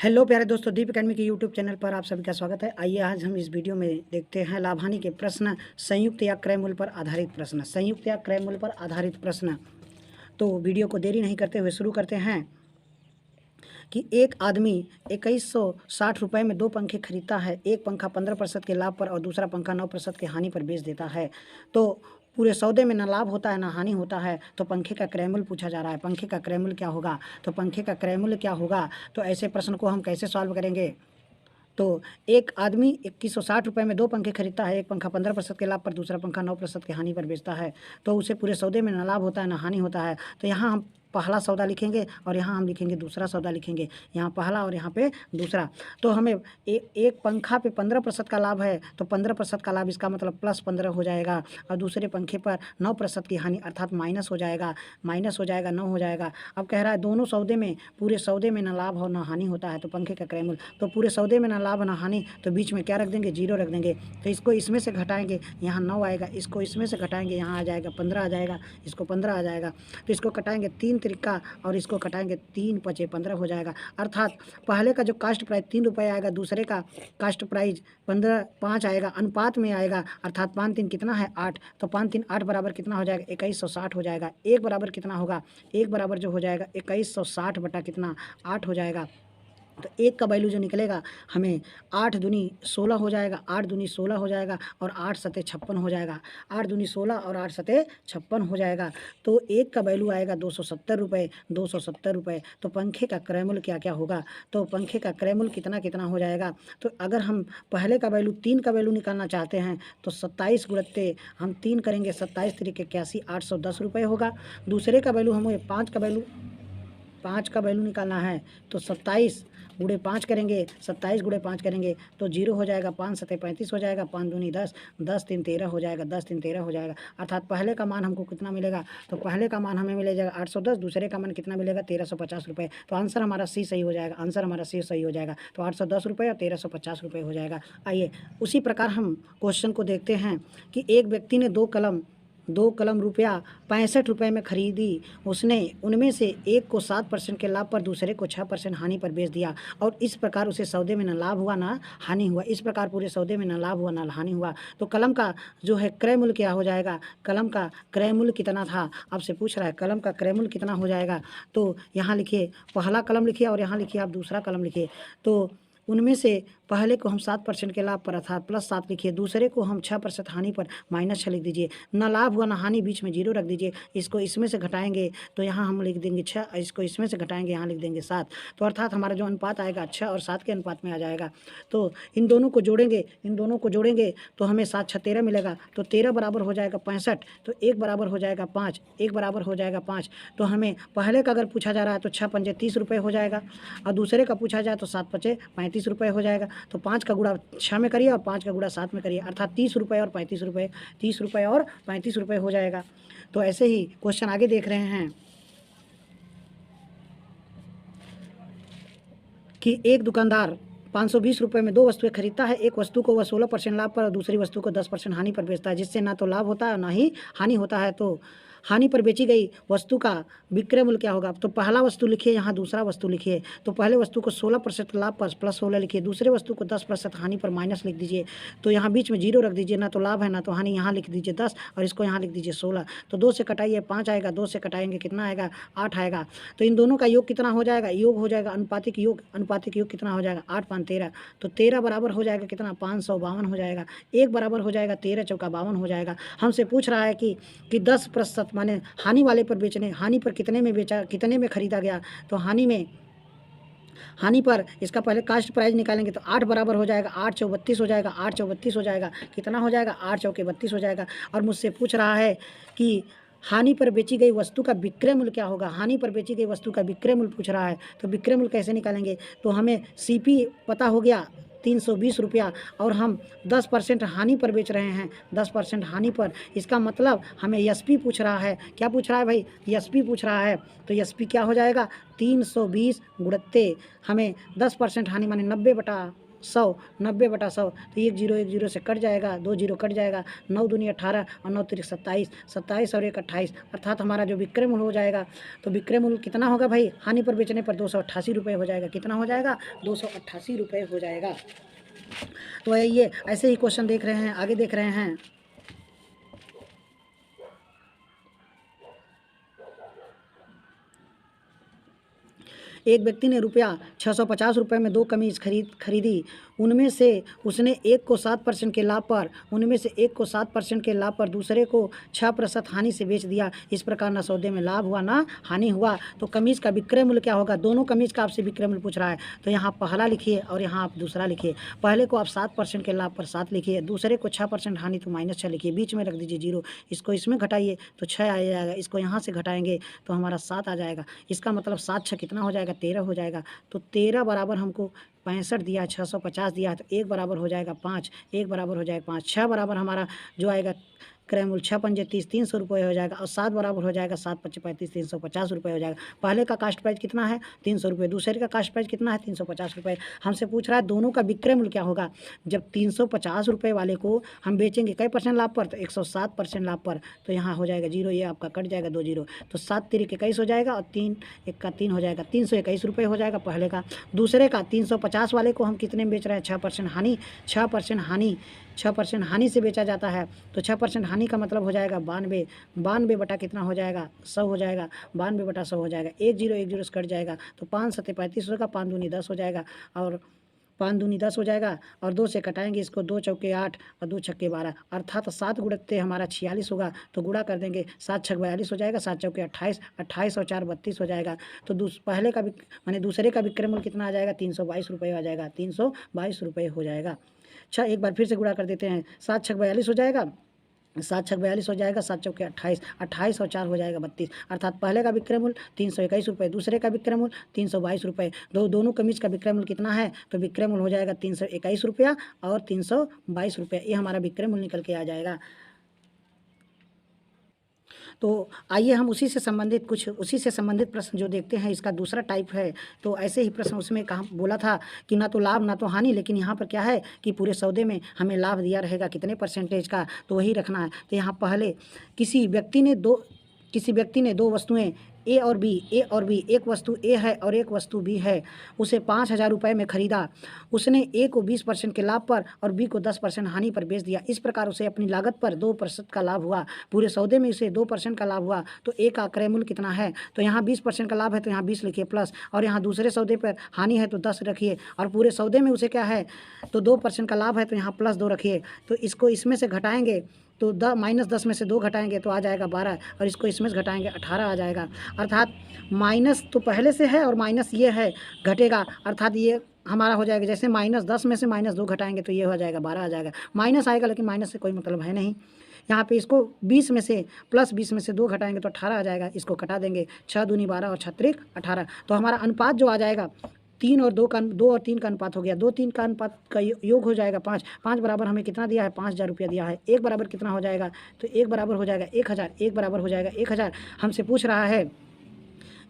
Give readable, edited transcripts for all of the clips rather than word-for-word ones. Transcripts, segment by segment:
Hello प्यारे दोस्तों, दीप academy के यूट्यूब चैनल पर आप सभी का स्वागत है। आइए आज हम इस वीडियो में देखते हैं लाभ हानि के प्रश्न, संयुक्त या क्रय मूल्य पर आधारित प्रश्न। संयुक्त या क्रय मूल्य पर आधारित प्रश्न। तो वीडियो को देरी नहीं करते हुए शुरू करते हैं कि एक आदमी 2160 रुपये में 2 पंखे खरीदता है। एक पंखा 15% के लाभ पर और दूसरा पंखा 9% की हानि पर बेच देता है। तो पूरे सौदे में ना लाभ होता है ना हानि होता है। तो पंखे का क्रय मूल्य पूछा जा रहा है। पंखे का क्रय मूल्य क्या होगा? तो पंखे का क्रय मूल्य क्या होगा? तो ऐसे प्रश्न को हम कैसे सॉल्व करेंगे? तो एक आदमी 2160 रुपये में 2 पंखे खरीदता है। एक पंखा 15% के लाभ पर, दूसरा पंखा 9% की हानि पर बेचता है। तो उसे पूरे सौदे में ना लाभ होता है ना हानि होता है। तो यहाँ हम पहला सौदा लिखेंगे और यहाँ हम लिखेंगे दूसरा सौदा लिखेंगे। यहाँ पहला और यहाँ पे दूसरा। तो हमें एक पंखा पे 15% का लाभ है, तो 15% का लाभ, इसका मतलब +15 हो जाएगा। और दूसरे पंखे पर 9% की हानि अर्थात माइनस हो जाएगा, 9 हो जाएगा। अब कह रहा है दोनों सौदे में, पूरे सौदे में ना लाभ और ना हानि होता है। तो पंखे का क्रय मूल्य, तो पूरे सौदे में ना लाभ ना हानि, तो बीच में क्या रख देंगे? 0 रख देंगे। तो इसको इसमें से घटाएंगे, यहाँ 9 आएगा। इसको इसमें से घटाएंगे, यहाँ आ जाएगा 15 आ जाएगा। इसको 15 आ जाएगा। तो इसको कटाएंगे 3 त्रिका और इसको कटाएंगे 3 पचे 15 हो जाएगा। अर्थात पहले का जो कास्ट प्राइस 3 रुपये आएगा, दूसरे का कास्ट प्राइस 5 आएगा, अनुपात में आएगा। अर्थात 5 3 कितना है? 8। तो 5 3 8 बराबर कितना हो जाएगा? 2160 हो जाएगा। एक बराबर कितना होगा? एक बराबर जो हो जाएगा 2160 बटा कितना? 8 हो जाएगा। तो एक का वैल्यू जो निकलेगा हमें 8 दूनी 16 हो जाएगा। 8 दूनी 16 हो जाएगा और 8 सते 56 हो जाएगा। 8 दूनी 16 और 8 सते 56 हो जाएगा। तो एक का वैल्यू आएगा 270 रुपये। 270 रुपये। तो पंखे का क्रय मूल्य क्या क्या होगा? तो पंखे का क्रय मूल्य कितना कितना हो जाएगा? तो अगर हम पहले का वैल्यू 3 का वैल्यू निकालना चाहते हैं तो 27 गुणित हम 3 करेंगे, 27 3 81, 810 रुपये होगा। दूसरे का वैल्यू हमें 5 का वैल्यू निकालना है तो 27 गुणे 5 करेंगे, 27 गुणे 5 करेंगे तो 0 हो जाएगा। 5 सते 35 हो जाएगा। 5 दूनी 10, 10 3 13 हो जाएगा। 10 3 13 हो जाएगा। अर्थात पहले का मान हमको कितना मिलेगा? तो पहले का मान हमें मिलेगा 810, दूसरे का मान कितना मिलेगा? 1350 रुपये। तो आंसर हमारा सी सही हो जाएगा। आंसर हमारा सी सही हो जाएगा। तो 810 रुपये और 1350 रुपये हो जाएगा। आइए उसी प्रकार हम क्वेश्चन को देखते हैं कि एक व्यक्ति ने दो कलम रुपया 65 रुपये में खरीदी। उसने उनमें से एक को 7% के लाभ पर, दूसरे को 6% हानि पर बेच दिया और इस प्रकार उसे सौदे में ना लाभ हुआ ना हानि हुआ। इस प्रकार पूरे सौदे में ना लाभ हुआ ना हानि हुआ। तो कलम का जो है क्रय मूल्य क्या हो जाएगा? कलम का क्रय मूल्य कितना था? आपसे पूछ रहा है कलम का क्रय मूल्य कितना हो जाएगा। तो यहाँ लिखिए, पहला कलम लिखिए और यहाँ लिखिए आप दूसरा कलम लिखिए। तो उनमें से पहले को हम 7% के लाभ पर अर्थात +7 लिखिए, दूसरे को हम 6% हानि पर -6 लिख दीजिए। ना लाभ हुआ ना हानि, बीच में 0 रख दीजिए। इसको इसमें से घटाएंगे तो यहाँ हम लिख देंगे 6, इसको इसमें से घटाएंगे यहाँ लिख देंगे 7। तो अर्थात हमारा जो अनुपात आएगा 6 और 7 के अनुपात में आ जाएगा। तो इन दोनों को जोड़ेंगे तो हमें 7 6 13 मिलेगा। तो 13 बराबर हो जाएगा 65। तो 1 बराबर हो जाएगा 5, 1 बराबर हो जाएगा 5। तो हमें पहले का अगर पूछा जा रहा है तो 6 पंजे 30 रुपये हो जाएगा और दूसरे का पूछा जाए तो 7 पचे 35 रुपये हो जाएगा। तो 5 का गुणा 6 में करिए और 5 का गुणा 7 में करिए, अर्थात 30 रुपये और 35 रुपये, 30 रुपये और 35 रुपये हो जाएगा। तो ऐसे ही क्वेश्चन आगे देख रहे हैं कि एक दुकानदार 520 रुपये में 2 वस्तुएं खरीदता है। एक वस्तु को वह 16% लाभ पर और दूसरी वस्तु को 10% हानि पर बेचता है, जिससे ना तो लाभ होता है ना ही हानि होता है। तो हानि पर बेची गई वस्तु का विक्रय मूल्य क्या होगा? तो पहला वस्तु लिखिए, यहाँ दूसरा वस्तु लिखिए। तो पहले वस्तु को 16% लाभ पर +16 लिखिए, दूसरे वस्तु को 10% हानि पर माइनस लिख दीजिए। तो यहाँ बीच में 0 रख दीजिए, ना तो लाभ है ना तो हानि। यहाँ लिख दीजिए 10 और इसको यहाँ लिख दीजिए 16। तो 2 से कटाइए 5 आएगा, 2 से कटाएंगे कितना आएगा? 8 आएगा। तो इन दोनों का योग कितना हो जाएगा? योग हो जाएगा अनुपातिक योग कितना हो जाएगा? 8 5 13। तो 13 बराबर हो जाएगा कितना? 552 हो जाएगा। 1 बराबर हो जाएगा 13 चौका 52 हो जाएगा। हमसे पूछ रहा है कि 10% माने हानि वाले पर बेचने, हानि पर कितने में बेचा, कितने में खरीदा गया। तो हानि पर इसका पहले कास्ट प्राइस निकालेंगे तो 8 बराबर हो जाएगा 8 चौ 32 हो जाएगा। 8 चौ 32 हो जाएगा, कितना हो जाएगा? 8 चौके 32 हो जाएगा। और मुझसे पूछ रहा है कि हानि पर बेची गई वस्तु का विक्रय मूल्य क्या होगा? हानि पर बेची गई वस्तु का विक्रय मूल्य पूछ रहा है। तो विक्रय मूल्य कैसे निकालेंगे? तो हमें CP पता हो गया 320 रुपया और हम 10% हानि पर बेच रहे हैं, 10% हानि पर। इसका मतलब हमें SP पूछ रहा है। क्या पूछ रहा है भाई? SP पूछ रहा है। तो SP क्या हो जाएगा? 320 गुणित हमें 10% हानि माने 90 बटा 100, 90/100, तो एक जीरो से कट जाएगा, 2 जीरो कट जाएगा, 9 दूनी 18 और 9 तिरिक 27, 27 और 1 28, अर्थात हमारा जो विक्रय मूल्य हो जाएगा, तो विक्रय मूल्य कितना होगा भाई, हानि पर बेचने पर 288 रुपये हो जाएगा। कितना हो जाएगा, 288 रुपये हो जाएगा। तो ये ऐसे ही क्वेश्चन देख रहे हैं, आगे देख रहे हैं। एक व्यक्ति ने रुपया 650 रुपये में 2 कमीज खरीदी। उनमें से उसने एक को 7% के लाभ पर दूसरे को 6% हानि से बेच दिया। इस प्रकार ना सौदे में लाभ हुआ ना हानि हुआ। तो कमीज का विक्रय मूल्य क्या होगा, दोनों कमीज का आपसे विक्रय मूल्य पूछ रहा है, तो यहाँ पहला लिखिए और यहाँ आप दूसरा लिखिए। पहले को आप 7% के लाभ पर 7 लिखिए, दूसरे को 6% हानि तो -6 लिखिए, बीच में रख दीजिए 0। इसको इसमें घटाइए तो 6 आ जाएगा, इसको यहाँ से घटाएंगे तो हमारा 7 आ जाएगा। इसका मतलब 7 6 कितना हो जाएगा, 13 हो जाएगा। तो 13 बराबर हमको 65 दिया है, 650 दिया है, तो 1 बराबर हो जाएगा 5, 1 बराबर हो जाएगा 5। 6 बराबर हमारा जो आएगा क्रय मूल्य 6 पंजे 30, 300 रुपये हो जाएगा। और 7 बराबर हो जाएगा 7 पच्चीस 35, 350 रुपये हो जाएगा। पहले का कास्ट प्राइस कितना है, 300 रुपये, दूसरे का कास्ट प्राइस कितना है, 350 रुपये। हमसे पूछ रहा है दोनों का विक्रय मूल्य क्या होगा। जब 350 रुपये वाले को हम बेचेंगे कई % लाभ पर, तो 107% लाभ पर, तो यहाँ हो जाएगा 0, ये आपका कट जाएगा 2 जीरो, तो 7 तिरिक 21 हो जाएगा और 3 1 का 3 हो जाएगा, 321 रुपये हो जाएगा पहले का। दूसरे का 350 वाले को हम कितने में बेच रहे हैं, 6% हानि, 6% हानि से बेचा जाता है। तो 6% हानि का मतलब हो जाएगा 92, 92 बटा कितना हो जाएगा, 100 हो जाएगा, 92 बटा 100 हो जाएगा। 1 जीरो से कट जाएगा, तो 5 7 35 होगा, 5 दूनी 10 हो जाएगा, और 5 दूनी 10 हो जाएगा, और 2 से कटाएंगे इसको, 2 चौके 8 और 2 छक्के 12, अर्थात 7 गुणकते हमारा 46 होगा। तो गुणा कर देंगे, 7 छक 42 हो जाएगा, 7 चौके 28, 28 और 4 32 हो जाएगा। तो पहले का भी माने दूसरे का विक्रय मूल्य कितना आ जाएगा, 322 रुपये आ जाएगा, 322 रुपये हो जाएगा। अच्छा, एक बार फिर से गुणा कर देते हैं, 7 छक 42 हो जाएगा, 7 छक 42 हो जाएगा, 7 चौके 28, 28 और 4 हो जाएगा 32, अर्थात पहले का विक्रय मूल्य 321 रुपये, दूसरे का विक्रय मूल्य 322 रुपये। दोनों कमीज का विक्रय मूल्य कितना है, तो विक्रय मूल्य हो जाएगा 321 रुपया और 322 रुपये, ये हमारा विक्रय मूल्य निकल के आ जाएगा। तो आइए हम उसी से संबंधित प्रश्न जो देखते हैं, इसका दूसरा टाइप है। तो ऐसे ही प्रश्न उसमें कहा बोला था कि ना तो लाभ ना तो हानि, लेकिन यहाँ पर क्या है कि पूरे सौदे में हमें लाभ दिया रहेगा कितने % का, तो वही रखना है। तो यहाँ पहले किसी व्यक्ति ने दो वस्तुएं ए और बी, एक वस्तु ए है और एक वस्तु बी है, उसे 5,000 रुपये में खरीदा। उसने ए को 20% के लाभ पर और बी को 10% हानि पर बेच दिया। इस प्रकार उसे अपनी लागत पर 2% का लाभ हुआ। पूरे सौदे में इसे 2% का लाभ हुआ, तो ए का क्रय मूल्य कितना है, तो यहाँ 20% का लाभ है तो यहाँ 20 लिखिए प्लस, और यहाँ दूसरे सौदे पर हानि है तो 10 रखिए, और पूरे सौदे में उसे क्या है तो 2% का लाभ है तो यहाँ प्लस 2 रखिए। तो इसको इसमें से घटाएंगे तो -10 में से 2 घटाएंगे तो आ जाएगा 12, और इसको इसमें से घटाएंगे 18 आ जाएगा। अर्थात माइनस तो पहले से है और माइनस ये है घटेगा, अर्थात ये हमारा हो जाएगा जैसे -10 में से -2 घटाएंगे तो ये हो जाएगा 12 आ जाएगा। माइनस आएगा, लेकिन माइनस से कोई मतलब है नहीं। यहाँ पे इसको 20 में से प्लस 20 में से 2 घटाएंगे तो 18 आ जाएगा, इसको कटा देंगे, 6 दूनी 12 और 6 त्रिक 18। तो हमारा अनुपात जो आ जाएगा 2 और 3 का अनुपात हो गया, 2 3 का अनुपात का योग हो जाएगा 5। 5 बराबर हमें कितना दिया है, 5,000 रुपया दिया है। 1 बराबर कितना हो जाएगा, तो 1 बराबर हो जाएगा 1,000, 1 बराबर हो जाएगा 1,000। हमसे पूछ रहा है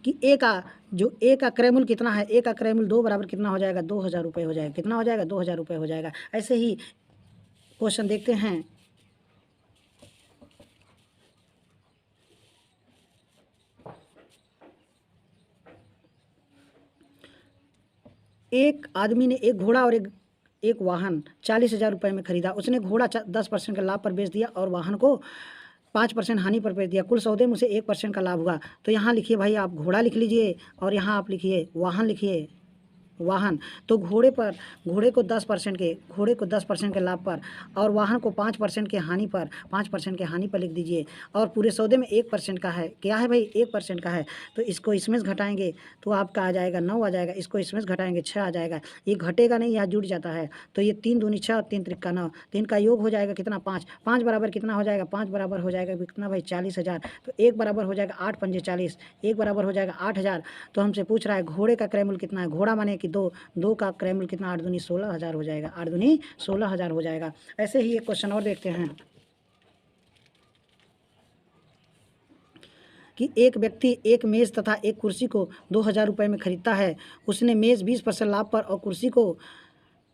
कि ए का क्रय मूल्य कितना है, ए का क्रय मूल्य 2 बराबर कितना हो जाएगा, 2,000 रुपये हो जाएगा। कितना हो जाएगा, 2,000 रुपये हो जाएगा। ऐसे ही क्वेश्चन देखते हैं। एक आदमी ने एक घोड़ा और एक वाहन 40,000 रुपये में खरीदा। उसने घोड़ा 10% के लाभ पर बेच दिया और वाहन को 5% हानि पर बेच दिया। कुल सौदे में उसे 1% का लाभ हुआ। तो यहाँ लिखिए भाई, आप घोड़ा लिख लीजिए और यहाँ आप लिखिए वाहन, लिखिए वाहन। तो घोड़े को 10% के लाभ पर और वाहन को 5% के हानि पर, 5% के हानि पर लिख दीजिए। और पूरे सौदे में 1% का है, क्या है भाई, 1% का है। तो इसको इसमें से घटाएंगे तो आपका आ जाएगा 9 आ जाएगा, इसको इसमें से घटाएंगे 6 आ जाएगा। ये घटेगा नहीं, यहाँ जुड़ जाता है। तो ये 3 दूनी 6 और 3 त्रिक 9, 3 का योग हो जाएगा कितना, 5। 5 बराबर कितना हो जाएगा, 5 बराबर हो जाएगा कितना भाई, 40,000। तो 1 बराबर हो जाएगा 8 पंजे 40, 1 बराबर हो जाएगा 8,000। तो हमसे पूछ रहा है घोड़े का क्रय मूल्य कितना है, घोड़ा माने कि 2 का क्रय मूल्य कितना, 8 दूनी 16,000 हो जाएगा, 8 दूनी 16,000 हो जाएगा। ऐसे ही एक क्वेश्चन और देखते हैं कि एक व्यक्ति एक मेज़ तथा एक कुर्सी को 2,000 रुपये में खरीदता है। उसने मेज़ 20% लाभ पर और कुर्सी को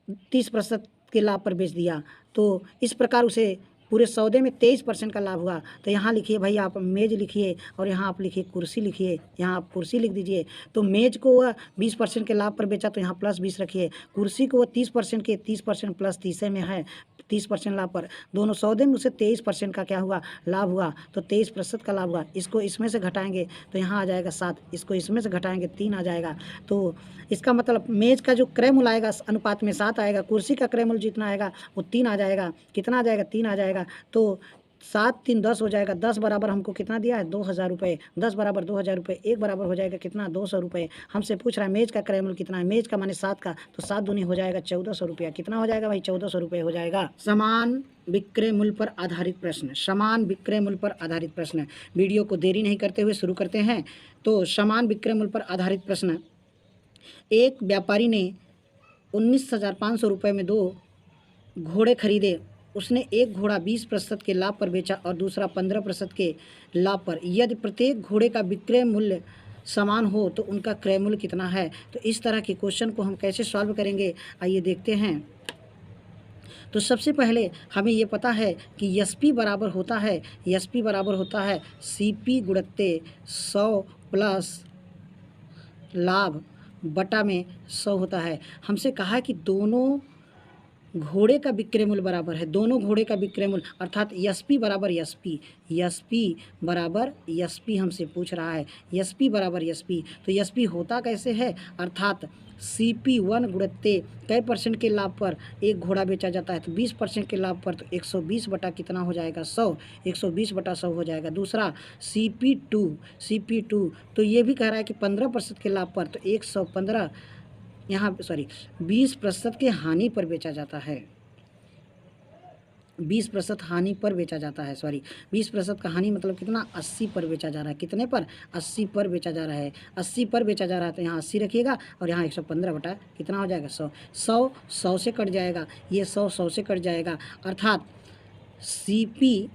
30% के लाभ पर बेच दिया, तो इस प्रकार उसे पूरे सौदे में 23% का लाभ हुआ। तो यहाँ लिखिए भाई, आप मेज़ लिखिए और यहाँ आप लिखिए कुर्सी लिखिए, यहाँ आप कुर्सी लिख दीजिए। तो मेज़ को वह 20% के लाभ पर बेचा, तो यहाँ प्लस 20 रखिए। कुर्सी को वह 30% के 30% प्लस 30 में है, 30% लाभ पर। दोनों सौदे में उसे 23% का क्या हुआ, लाभ हुआ। तो 23% का लाभ हुआ। इसको इसमें से घटाएंगे तो यहाँ आ जाएगा 7, इसको इसमें से घटाएंगे 3 आ जाएगा। तो इसका मतलब मेज़ का जो क्रय मूल्य आएगा अनुपात में 7 आएगा, कुर्सी का क्रय मूल्य जितना आएगा वो 3 आ जाएगा। कितना आ जाएगा, 3 आ जाएगा। तो 7 3 10 हो जाएगा। 10 बराबर हमको कितना दिया है, 2000 रुपये। 10 बराबर 2000 रुपये, 1 बराबर हो जाएगा कितना, 200 रुपये। हमसे पूछ रहा है मेज़ का क्रय मूल्य कितना है, मेज़ का माने 7 का, तो 7 दूनी हो जाएगा 1400 रुपया। कितना हो जाएगा भाई, 1400 रुपये हो जाएगा। समान विक्रय मूल्य पर आधारित प्रश्न, समान विक्रय मूल्य पर आधारित प्रश्न। वीडियो को देरी नहीं करते हुए शुरू करते हैं। तो समान विक्रय मूल्य पर आधारित प्रश्न। एक व्यापारी ने 19,500 रुपये में 2 घोड़े खरीदे। उसने एक घोड़ा 20% के लाभ पर बेचा और दूसरा 15% के लाभ पर। यदि प्रत्येक घोड़े का विक्रय मूल्य समान हो तो उनका क्रय मूल्य कितना है। तो इस तरह के क्वेश्चन को हम कैसे सॉल्व करेंगे, आइए देखते हैं। तो सबसे पहले हमें ये पता है कि एसपी बराबर होता है, एसपी बराबर होता है सीपी गुणित 100 प्लस लाभ बटा में 100 होता है। हमसे कहा है कि दोनों घोड़े का विक्रय मूल्य बराबर है, दोनों घोड़े का विक्रय मूल्य अर्थात एसपी बराबर एसपी, एसपी बराबर एसपी हमसे पूछ रहा है, एसपी बराबर एसपी। तो एसपी होता कैसे है, अर्थात CP1 गुणित कई परसेंट के लाभ पर एक घोड़ा बेचा जाता है, तो 20% के लाभ पर, तो 120 बटा कितना हो जाएगा, 100, 120 बटा 100 हो जाएगा। दूसरा CP2 तो ये भी कह रहा है कि 15% के लाभ पर, तो 115 यहाँ सॉरी 20% के हानि पर बेचा जाता है, 20% हानि पर बेचा जाता है, सॉरी 20% का हानि मतलब कितना, 80 पर बेचा जा रहा है। कितने पर, 80 पर बेचा जा रहा है, 80 पर बेचा जा रहा है। तो यहाँ 80 रखिएगा और यहाँ 115 बटा कितना हो जाएगा, 100, 100 से कट जाएगा, ये 100 से कट जाएगा। अर्थात CP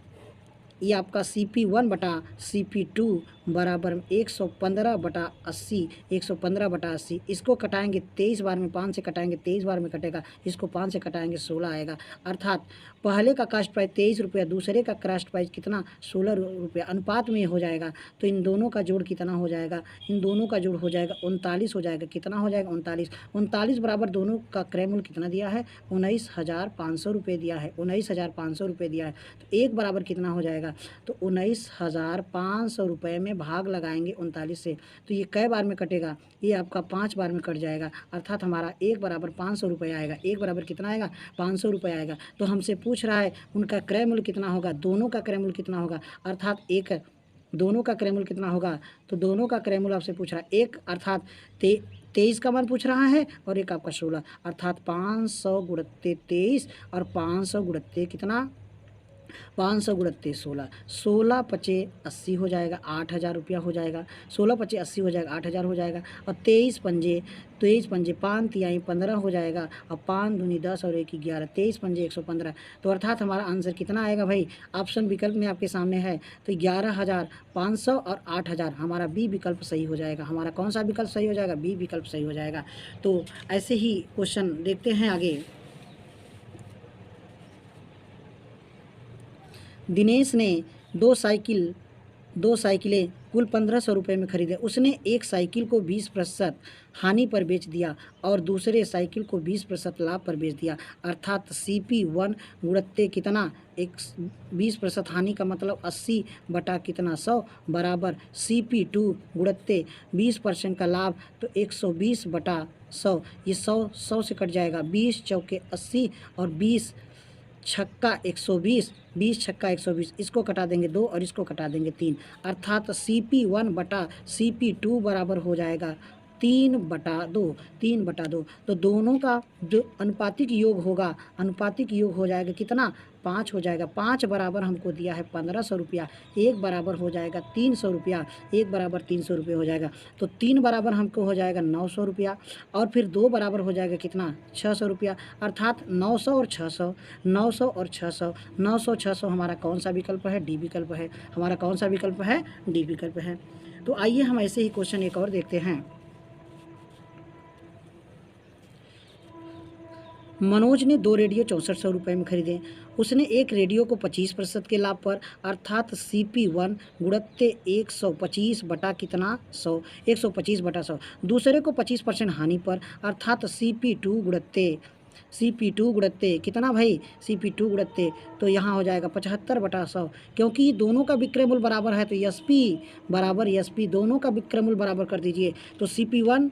ये आपका CP1 बटा CP2 बराबर 115 बटा 80, 115 बटा 80। इसको कटाएंगे 23 बार में, 5 से कटाएंगे 23 बार में कटेगा, इसको 5 से कटाएंगे 16 आएगा। अर्थात पहले का कास्ट प्राइस 23 रुपया, दूसरे का कास्ट प्राइस कितना, 16 रुपया। अनुपात में हो जाएगा तो इन दोनों का जोड़ कितना हो जाएगा, इन दोनों का जोड़ हो जाएगा 39 हो जाएगा। कितना हो जाएगा, 39। 39 बराबर दोनों का क्रय मूल्य कितना दिया है, 19,500 रुपये दिया है, 19,500 रुपये दिया है। तो एक बराबर कितना हो जाएगा, तो 19,500 रुपये में भाग लगाएंगे 39 से, तो ये कई बार में कटेगा, ये आपका 5 बार में कट जाएगा। अर्थात हमारा एक बराबर 500 रुपये आएगा, एक बराबर कितना आएगा, 500 रुपये आएगा। तो हमसे पूछ रहा है उनका क्रय मूल्य कितना होगा, दोनों का क्रय मूल्य कितना होगा, अर्थात एक दोनों का क्रय मूल्य कितना होगा। तो दोनों का क्रय मूल्य आपसे पूछ रहा है, एक अर्थात 23 का मान पूछ रहा है और एक आपका 16, अर्थात 500 गुणित 23 और 500 गुणित कितना, 500 गुणित 16, 16 पचे 80 हो जाएगा, 8,000 रुपया हो जाएगा। 16 पचे 80 हो जाएगा, 8,000 हो जाएगा। और 23 पंजे 5 तिहाई 15 हो जाएगा, और 5 दूनी 10 और 1 11, 23 पंजे 115। तो अर्थात हमारा आंसर कितना आएगा भाई, ऑप्शन विकल्प में आपके सामने है, तो 11,500 और 8,000 हमारा बी विकल्प सही हो जाएगा। हमारा कौन सा विकल्प सही हो जाएगा, बी विकल्प सही हो जाएगा। तो ऐसे ही क्वेश्चन देखते हैं आगे। दिनेश ने दो साइकिलें कुल 1,500 रुपये में खरीदे। उसने एक साइकिल को 20% हानि पर बेच दिया और दूसरे साइकिल को 20% लाभ पर बेच दिया। अर्थात CP1 गुणित कितना, 20% हानि का मतलब 80 बटा कितना, 100 बराबर CP2 गुणित 20% का लाभ, तो 120 बटा 100। ये 100 से कट जाएगा, 20 चौके 80 और 20 छक्का 120, 20 छक्का 120, इसको कटा देंगे 2 और इसको कटा देंगे 3। अर्थात CP1 बटा CP2 बराबर हो जाएगा 3/2। तो दोनों का जो अनुपातिक योग होगा, अनुपातिक योग हो जाएगा कितना, 5 हो जाएगा। 5 बराबर हमको दिया है 1,500 रुपया, 1 बराबर हो जाएगा 300 रुपया, 1 बराबर 300 रुपये हो जाएगा। तो 3 बराबर हमको हो जाएगा 900 रुपया, और फिर 2 बराबर हो जाएगा कितना, 600 रुपया। अर्थात 900 और 600, 900 और 600, 900 600 हमारा कौन सा विकल्प है, डी विकल्प है। हमारा कौन सा विकल्प है, डी विकल्प है। तो आइए हम ऐसे ही क्वेश्चन एक और देखते हैं। मनोज ने 2 रेडियो 6400 रुपये में खरीदे। उसने एक रेडियो को 25% के लाभ पर अर्थात CP1 गुणत्ते 125 बटा कितना 100 125 बटा 100, दूसरे को 25% हानि पर अर्थात CP2 गुणत्ते कितना भाई CP2 गुणत्ते, तो यहाँ हो जाएगा 75 बटा 100। क्योंकि दोनों का विक्रय मूल्य बराबर है तो SP बराबर SP, दोनों का विक्रय मूल्य बराबर कर दीजिए। तो CP1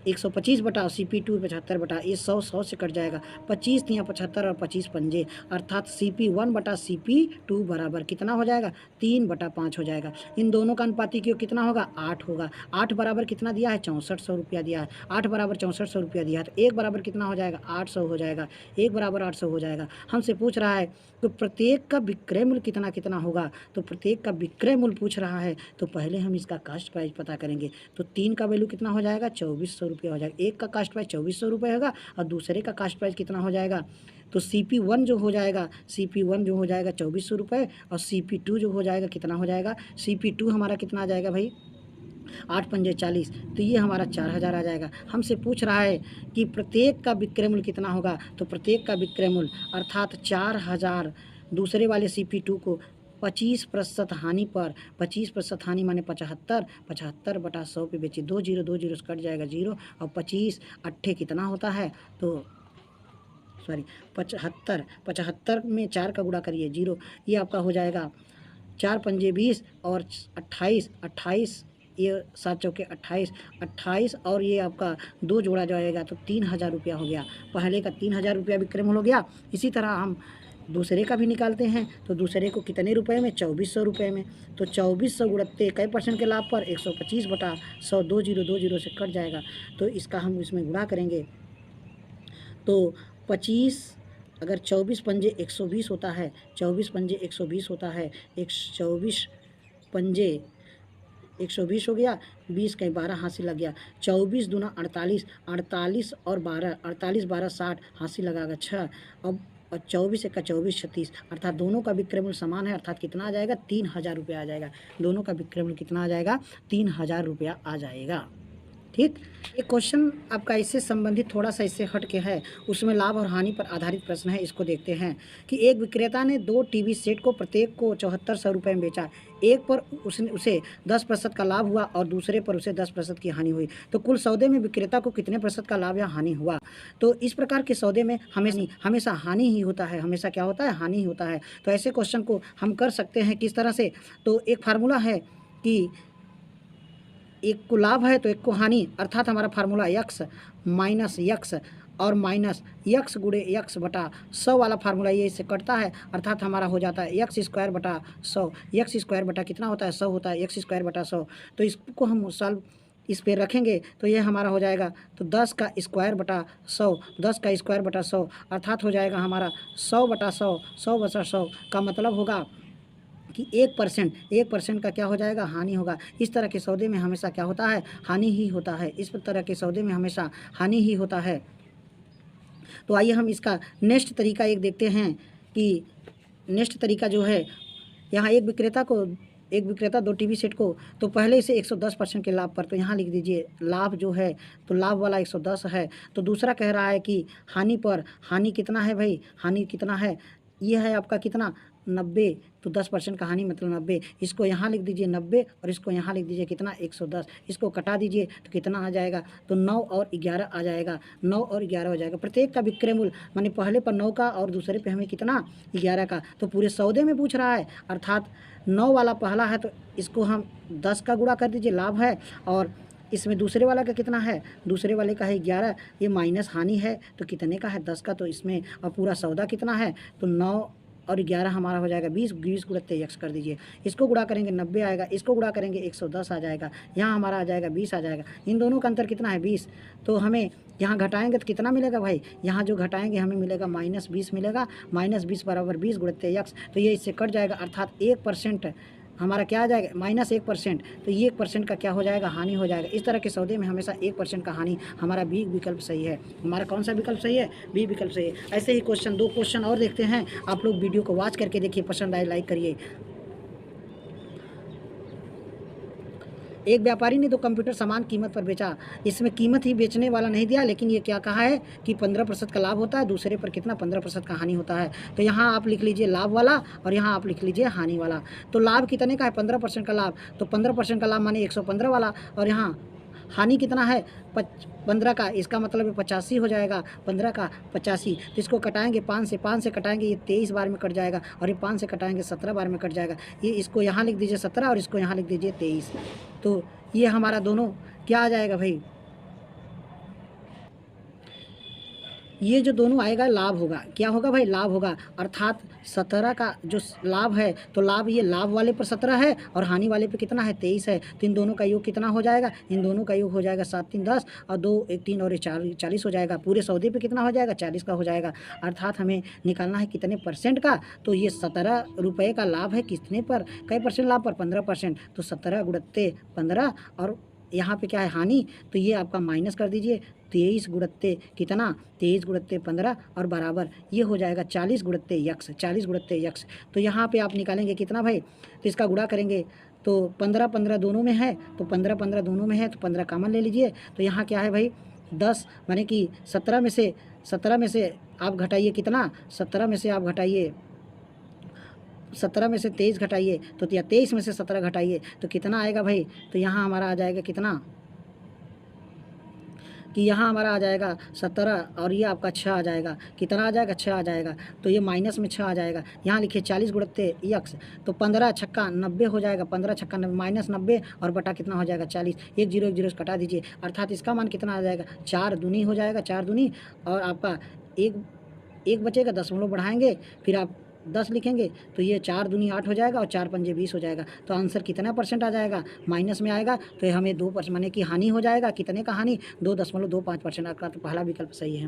125 बटा CP2 75 बटा, ये 100 से कट जाएगा, 25 तियाँ 75 और 25 पंजे, अर्थात CP1 बटा CP2 बराबर कितना हो जाएगा 3 बटा 5 हो जाएगा। इन दोनों का अनुपातिक योग कितना होगा 8 होगा। 8 बराबर कितना दिया है 6400 रुपया दिया है, 8 बराबर 6400 रुपया दिया है, तो 1 बराबर कितना हो जाएगा 800 हो जाएगा, 1 बराबर 800 हो जाएगा। हमसे पूछ रहा है तो प्रत्येक का विक्रय मूल्य कितना कितना होगा, तो प्रत्येक का विक्रय मूल्य पूछ रहा है तो पहले हम इसका कास्ट प्राइस पता करेंगे। तो 3 का वैल्यू कितना हो जाएगा 2400 रुपया हो जाएगा, एक का कास्ट प्राइस 2400 रुपये होगा और दूसरे का कास्ट प्राइस कितना हो जाएगा, तो CP1 जो हो जाएगा 2400 रुपये और CP2 जो हो जाएगा कितना हो जाएगा, CP2 हमारा कितना आ जाएगा भाई 8 पंजे 40, तो ये हमारा 4000 आ जाएगा। हमसे पूछ रहा है कि प्रत्येक का विक्रय मूल्य कितना होगा, तो प्रत्येक का विक्रय मूल्य अर्थात 4000, दूसरे वाले CP2 को 25% हानि पर, 25% हानि माने 75 बटा 100 पे बेचिए, 2 जीरो से कट जाएगा 0 और 25 अट्ठे कितना होता है, तो 75 में 4 का गुणा करिए 0, ये आपका हो जाएगा 4 पंजे 20 और 28 ये 7 चौके 28 और ये आपका 2 जोड़ा जाएगा तो 3000 रुपया हो गया। पहले का 3000 रुपया विक्रय मूल्य हो गया। इसी तरह हम दूसरे का भी निकालते हैं, तो दूसरे को कितने रुपए में 2400 रुपये में, तो 2400 गुणत्ते कई परसेंट के लाभ पर 125 बटा 100, 2 जीरो से कट जाएगा, तो इसका हम इसमें गुणा करेंगे तो 25, अगर 24 पंजे 120 होता है, 24 पंजे 120 होता है, 24 पंजे 120 हो गया, 20 कहीं 12 हाथ से लग गया, 24 दूना 48 और 12, 48 12 60 हाथ से लगागा 6, अब और 24 एक का 24 36, अर्थात दोनों का विक्रय मूल्य समान है, अर्थात कितना आ जाएगा 3000 रुपया आ जाएगा। दोनों का विक्रय मूल्य कितना आ जाएगा 3000 रुपया आ जाएगा। ठीक, एक क्वेश्चन आपका इससे संबंधित थोड़ा सा इससे हट के है, उसमें लाभ और हानि पर आधारित प्रश्न है। इसको देखते हैं कि एक विक्रेता ने 2 टीवी सेट को प्रत्येक को 7400 रुपये में बेचा। एक पर उसे 10% का लाभ हुआ और दूसरे पर उसे 10% की हानि हुई, तो कुल सौदे में विक्रेता को कितने % का लाभ या हानि हुआ। तो इस प्रकार के सौदे में हमेशा हानि ही होता है, हमेशा क्या होता है हानि ही होता है। तो ऐसे क्वेश्चन को हम कर सकते हैं किस तरह से, तो एक फार्मूला है कि एक को लाभ है तो एक को हानि, अर्थात हमारा फार्मूला x माइनस x और माइनस x गुणे x बटा 100 वाला फार्मूला ये इससे कटता है, अर्थात हमारा हो जाता है x स्क्वायर बटा 100, x स्क्वायर बटा कितना होता है 100 होता है, x स्क्वायर बटा 100। तो इसको हम सॉल्व इस पे रखेंगे तो ये हमारा हो जाएगा तो 10 का स्क्वायर बटा 100, 10 का स्क्वायर बटा 100 अर्थात हो जाएगा हमारा 100 बटा 100, 100 बटा 100 का मतलब होगा कि 1% का क्या हो जाएगा हानि होगा। इस तरह के सौदे में हमेशा क्या होता है हानि ही होता है, इस तरह के सौदे में हमेशा हानि ही होता है। तो आइए हम इसका नेक्स्ट तरीका एक देखते हैं कि नेक्स्ट तरीका जो है, यहाँ एक विक्रेता 2 टीवी सेट को, तो पहले इसे 110% के लाभ पर, तो यहाँ लिख दीजिए लाभ जो है तो लाभ वाला 110 है। तो दूसरा कह रहा है कि हानि पर, हानि कितना है भाई, हानि कितना है, ये है आपका कितना 90, तो 10% का हानि मतलब 90, इसको यहाँ लिख दीजिए 90 और इसको यहाँ लिख दीजिए कितना 110, इसको कटा दीजिए तो कितना आ जाएगा, तो 9 और 11 आ जाएगा, 9 और 11 हो जाएगा। प्रत्येक का विक्रय मूल्य माने पहले पर 9 का और दूसरे पे हमें कितना 11 का, तो पूरे सौदे में पूछ रहा है, अर्थात 9 वाला पहला है तो इसको हम 10 का गुणा कर दीजिए, लाभ है, और इसमें दूसरे वाला का कितना है, दूसरे वाले का है 11, ये माइनस हानि है तो कितने का है 10 का, तो इसमें और पूरा सौदा कितना है, तो 9 और 11 हमारा हो जाएगा 20 गुणत्ते x कर दीजिए, इसको गुणा करेंगे 90 आएगा, इसको गुणा करेंगे 110 आ जाएगा, यहाँ हमारा आ जाएगा 20 आ जाएगा। इन दोनों का अंतर कितना है 20, तो हमें यहाँ घटाएंगे तो कितना मिलेगा भाई, यहाँ जो घटाएंगे हमें मिलेगा -20 मिलेगा, -20 बराबर 20 गुणत्ते x, तो ये इससे कट जाएगा, अर्थात 1% हमारा क्या आ जाएगा -1%, तो ये 1% का क्या हो जाएगा हानि हो जाएगा। इस तरह के सौदे में हमेशा 1% का हानि, हमारा बी विकल्प सही है। हमारा कौन सा विकल्प सही है, बी विकल्प सही है। ऐसे ही क्वेश्चन 2 क्वेश्चन और देखते हैं, आप लोग वीडियो को वॉच करके देखिए, पसंद आए लाइक करिए। एक व्यापारी ने तो कंप्यूटर समान कीमत पर बेचा, इसमें कीमत ही बेचने वाला नहीं दिया, लेकिन ये क्या कहा है कि 15% का लाभ होता है, दूसरे पर कितना 15% का हानि होता है। तो यहाँ आप लिख लीजिए लाभ वाला और यहाँ आप लिख लीजिए हानि वाला। तो लाभ कितने का है 15% का लाभ, तो 15% का लाभ माने 115 वाला, और यहाँ हानि कितना है 15 का, इसका मतलब 85 हो जाएगा, 15 का 85। तो इसको कटाएंगे 5 से कटाएंगे, ये 23 बार में कट जाएगा, और ये 5 से कटाएंगे 17 बार में कट जाएगा। ये इसको यहाँ लिख दीजिए 17 और इसको यहाँ लिख दीजिए 23। तो ये हमारा दोनों क्या आ जाएगा भाई, ये जो दोनों आएगा लाभ होगा। क्या होगा भाई, लाभ होगा। अर्थात 17 का जो लाभ है, तो लाभ ये लाभ वाले पर 17 है और हानि वाले पे कितना है 23 है। तो इन दोनों का योग कितना हो जाएगा, इन दोनों का योग हो जाएगा 7 3 10 और 2 1 3 और 4 40 हो जाएगा। पूरे सौदे पे कितना हो जाएगा 40 का हो जाएगा। अर्थात हमें निकालना है कितने परसेंट का, तो ये 17 रुपये का लाभ है कितने पर, कई परसेंट लाभ पर 15%। तो 17 गुणित 15 और यहाँ पे क्या है हानि, तो ये आपका माइनस कर दीजिए 23 गुणित कितना 23 गुणित 15 और बराबर ये हो जाएगा 40 गुणित यक्स, 40 गुणित यक्स। तो यहाँ पे आप निकालेंगे कितना भाई, तो इसका गुणा करेंगे तो 15 15 दोनों में है, तो 15 15 दोनों में है, तो 15 कॉमन ले लीजिए। तो यहाँ क्या है भाई 10 माने कि 17 में से आप घटाइए कितना, 17 में से आप घटाइए 17 में से 23 घटाइए, तो या 23 में से 17 घटाइए तो कितना आएगा भाई, तो यहाँ हमारा आ जाएगा कितना, कि यहाँ हमारा आ जाएगा 17 और ये आपका 6 आ जाएगा, कितना आ जाएगा 6 आ जाएगा। तो ये माइनस में 6 आ जाएगा। यहाँ लिखिए 40 गुणित यक्स, तो 15 छक्का 90 हो जाएगा, 15 छक्का 90 माइनस 90 और बटा कितना हो जाएगा 40, एक जीरो से कटा दीजिए। अर्थात इसका मान कितना आ जाएगा 4 दूनी हो जाएगा, 4 दूनी और आपका एक बचेगा, 10 बढ़ाएंगे फिर आप 10 लिखेंगे, तो ये 4 दूनी 8 हो जाएगा और 4 पंजे 20 हो जाएगा। तो आंसर कितना परसेंट आ जाएगा, माइनस में आएगा। तो हमें 2% माने कि हानि हो जाएगा, कितने का हानि 2.25%। आपका तो पहला विकल्प सही है।